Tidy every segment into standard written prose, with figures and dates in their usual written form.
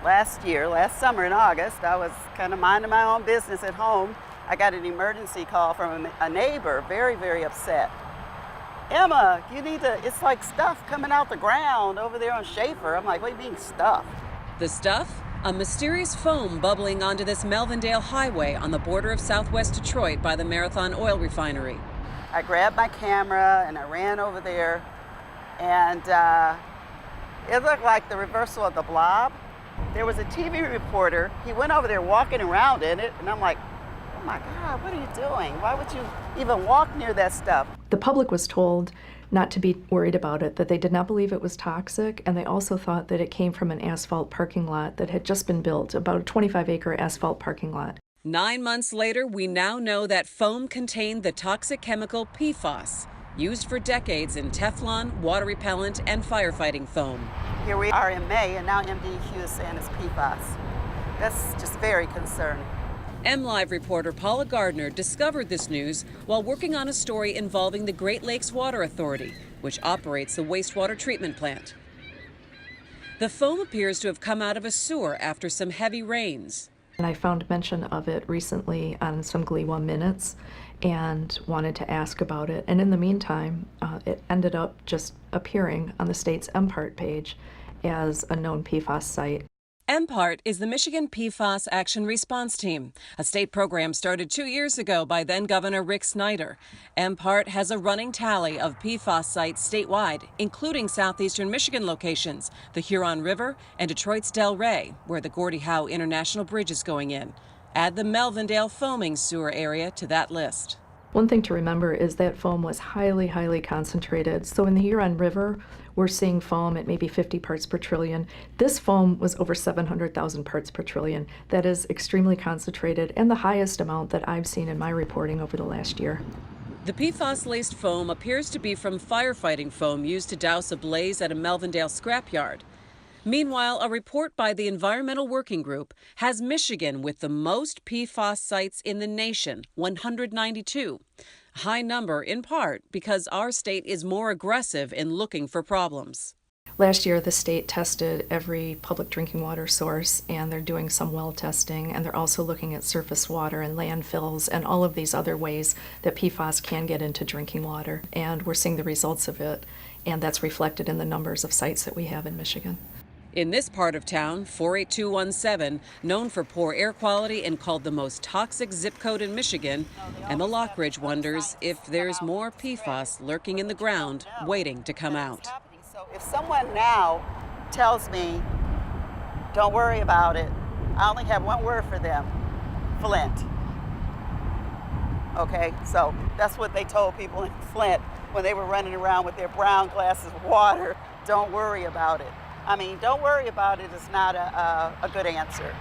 Last summer in August, I was kind of minding my own business at home. I got an emergency call from a neighbor, very, very upset. Emma, it's like stuff coming out the ground over there on Schaefer. I'm like, what do you mean stuff? The stuff? A mysterious foam bubbling onto this Melvindale highway on the border of southwest Detroit by the Marathon oil refinery. I grabbed my camera and I ran over there, and it looked like the reversal of the Blob. There was a TV reporter. He went over there walking around in it, and I'm like, oh my God, what are you doing? Why would you even walk near that stuff? The public was told not to be worried about it, that they did not believe it was toxic, and they also thought that it came from an asphalt parking lot that had just been built, about a 25-acre asphalt parking lot. 9 months later, we now know that foam contained the toxic chemical PFAS, used for decades in Teflon, water repellent, and firefighting foam. Here we are in May, and now MDEQ is saying it's PFAS. That's just very concerning. MLive reporter Paula Gardner discovered this news while working on a story involving the Great Lakes Water Authority, which operates the wastewater treatment plant. The foam appears to have come out of a sewer after some heavy rains. And I found mention of it recently on some Glee 1 Minutes and wanted to ask about it. And in the meantime, it ended up just appearing on the state's MPART page as a known PFAS site. MPART is the Michigan PFAS Action Response Team, a state program started 2 years ago by then-Governor Rick Snyder. MPART has a running tally of PFAS sites statewide, including southeastern Michigan locations, the Huron River, and Detroit's Del Rey, where the Gordie Howe International Bridge is going in. Add the Melvindale foaming sewer area to that list. One thing to remember is that foam was highly, highly concentrated. So in the Huron River, we're seeing foam at maybe 50 parts per trillion. This foam was over 700,000 parts per trillion. That is extremely concentrated and the highest amount that I've seen in my reporting over the last year. The PFAS-laced foam appears to be from firefighting foam used to douse a blaze at a Melvindale scrapyard. Meanwhile, a report by the Environmental Working Group has Michigan with the most PFAS sites in the nation, 192. A high number in part because our state is more aggressive in looking for problems. Last year, the state tested every public drinking water source, and they're doing some well testing, and they're also looking at surface water and landfills and all of these other ways that PFAS can get into drinking water. And we're seeing the results of it, and that's reflected in the numbers of sites that we have in Michigan. In this part of town, 48217, known for poor air quality and called the most toxic zip code in Michigan, Emma Lockridge wonders if there's more PFAS lurking in the ground, waiting to come out. So if someone now tells me, don't worry about it, I only have one word for them, Flint. Okay, so that's what they told people in Flint when they were running around with their brown glasses of water. Don't worry about it. I mean, don't worry about it is not a good answer.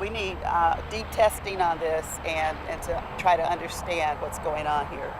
We need deep testing on this and to try to understand what's going on here.